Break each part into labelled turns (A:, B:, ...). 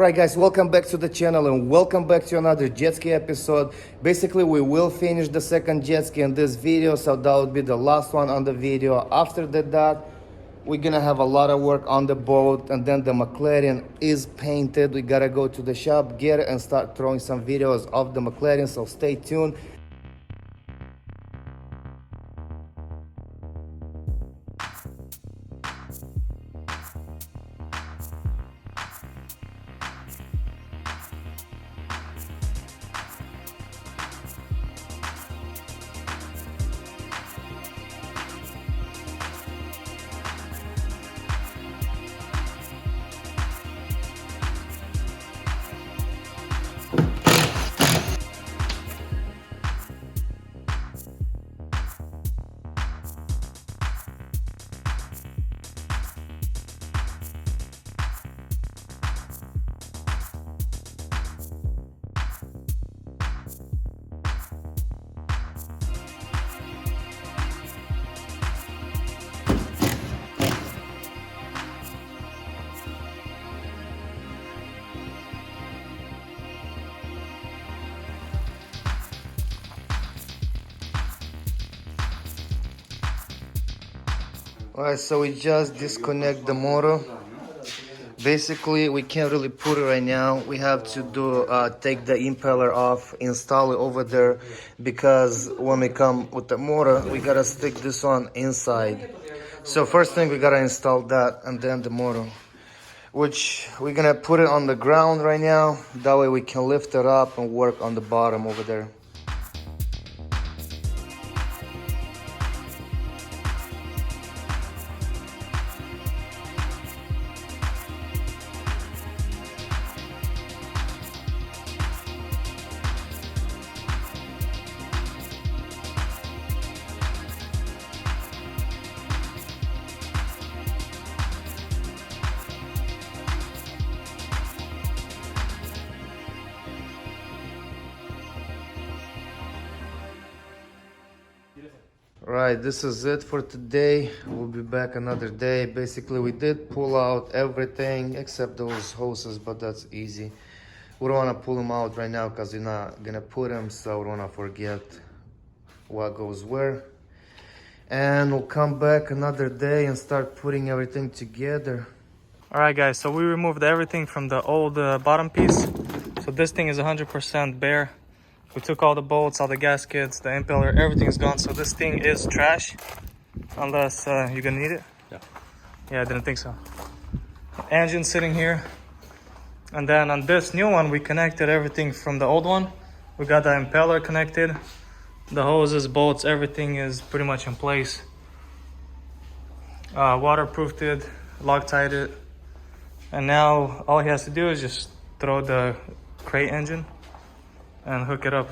A: Right guys, welcome back to the channel and welcome back to another jet ski episode. Basically we will finish the second jet ski in this video, so that would be the last one on the video. After that we're gonna have a lot of work on the boat, and then the McLaren is painted. We gotta go to the shop, get it, and start throwing some videos of the McLaren, so stay tuned. Alright, so we just disconnect the motor. Basically, we can't really put it right now. We have to take the impeller off, install it over there, because when we come with the motor, we gotta stick this one inside. So first thing, we gotta install that, and then the motor, which we're gonna put it on the ground right now. That way we can lift it up and work on the bottom over there. Right, this is it for today. We'll be back another day. Basically, we did pull out everything except those hoses, but that's easy. We don't want to pull them out right now because we're not gonna put them, so we don't want to forget what goes where. And we'll come back another day and start putting everything together.
B: All right guys, so we removed everything from the old bottom piece. So this thing is 100% bare. We took all the bolts, all the gaskets, the impeller, everything is gone. So this thing is trash, unless you're gonna need it. Yeah, I didn't think so. Engine sitting here. And then on this new one, we connected everything from the old one. We got the impeller connected. The hoses, bolts, everything is pretty much in place. Waterproofed it, Loctite it. And now all he has to do is just throw the crate engine and hook it up.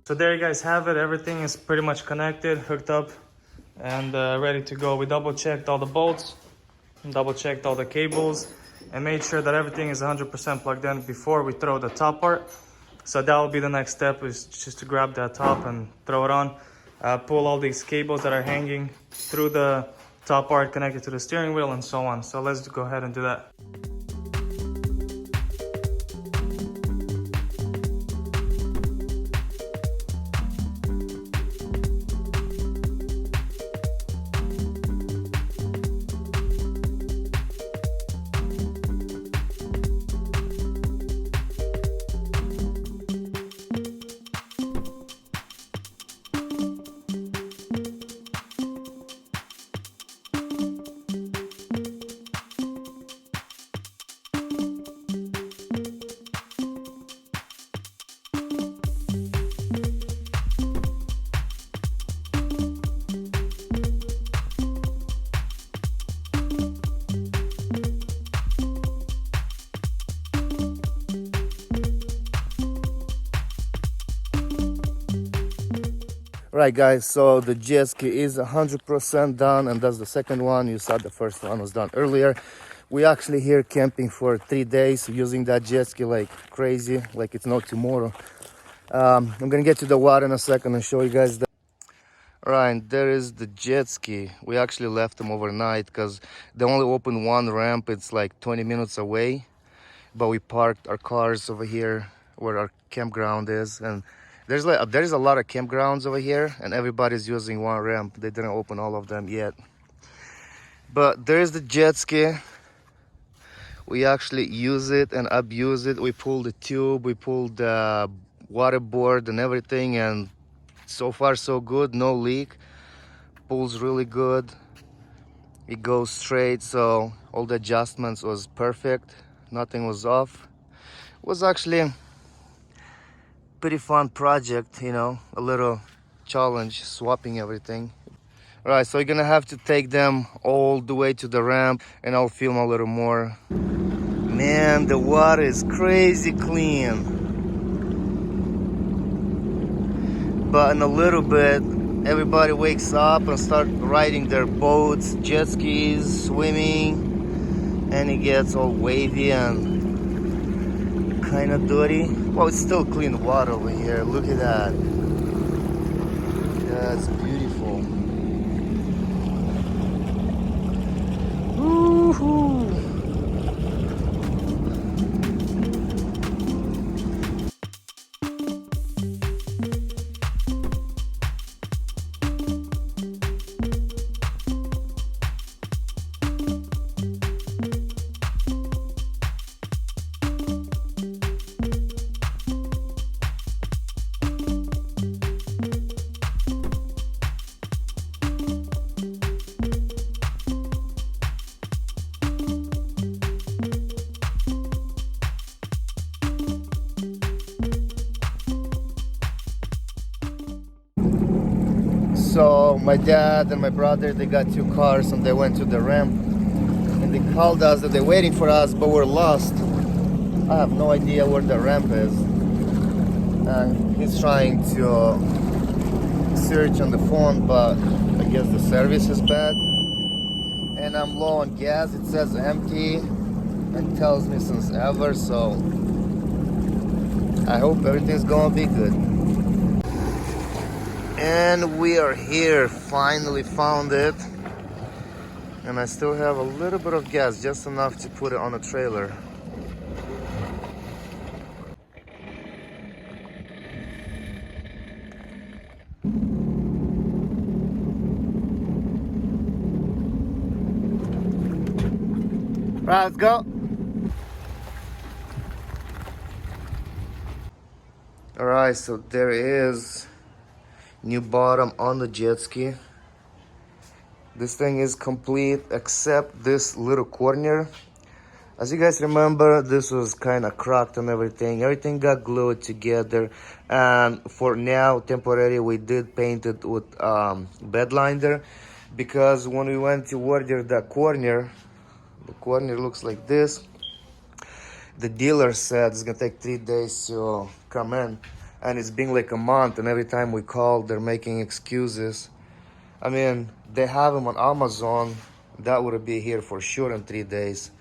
B: So there you guys have it. Everything is pretty much connected, hooked up, and ready to go. We double checked all the bolts, double checked all the cables, and made sure that everything is 100% plugged in before we throw the top part. So that will be the next step, is just to grab that top and throw it on. Pull all these cables that are hanging through the top part, connected to the steering wheel, and so on. So let's go ahead and do that.
A: Right, guys, so the jet ski is 100% done, and that's the second one. You saw the first one was done earlier. We actually here camping for 3 days, using that jet ski like crazy, like it's no tomorrow. I'm gonna get to the water in a second and show you guys that. Right, there is the jet ski. We actually left them overnight because they only open one ramp. It's like 20 minutes away, but we parked our cars over here where our campground is, and there's a lot of campgrounds over here, and everybody's using one ramp. They didn't open all of them yet, but there's the jet ski. We actually use it and abuse it. We pulled the tube, we pulled the water board and everything, and so far so good. No leak, pulls really good, it goes straight, so all the adjustments was perfect, nothing was off. It was actually pretty fun project, you know, a little challenge swapping everything. All right, so you're gonna have to take them all the way to the ramp, and I'll film a little more. Man, the water is crazy clean, but in a little bit everybody wakes up and start riding their boats, jet skis, swimming, and it gets all wavy and kind of dirty. Well, it's still clean water over here. Look at that. That's beautiful. Woohoo! So my dad and my brother, they got 2 cars and they went to the ramp, and they called us that they're waiting for us, but we're lost. I have no idea where the ramp is. And he's trying to search on the phone, but I guess the service is bad. And I'm low on gas. It says empty and tells me since ever, so I hope everything's gonna be good. And we are here, finally found it. And I still have a little bit of gas, just enough to put it on a trailer. Right, let's go. All right, so there is new bottom on the jet ski. This thing is complete except this little corner. As you guys remember, this was kind of cracked and everything got glued together, and for now temporarily we did paint it with bed liner, because when we went to order the corner looks like this. The dealer said it's gonna take 3 days to come in, and it's been like a month, and every time we call they're making excuses. I mean, they have them on Amazon. That would be here for sure in 3 days.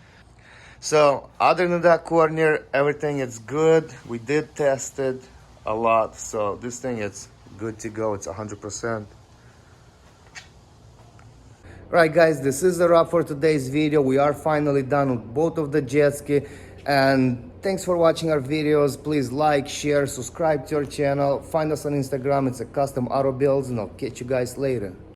A: So other than that corner, everything is good. We did test it a lot, so this thing is good to go. It's 100%. Right, guys, this is a wrap for today's video. We are finally done with both of the jet ski, and thanks for watching our videos. Please like, share, subscribe to our channel. Find us on Instagram. It's a custom auto builds, and I'll catch you guys later.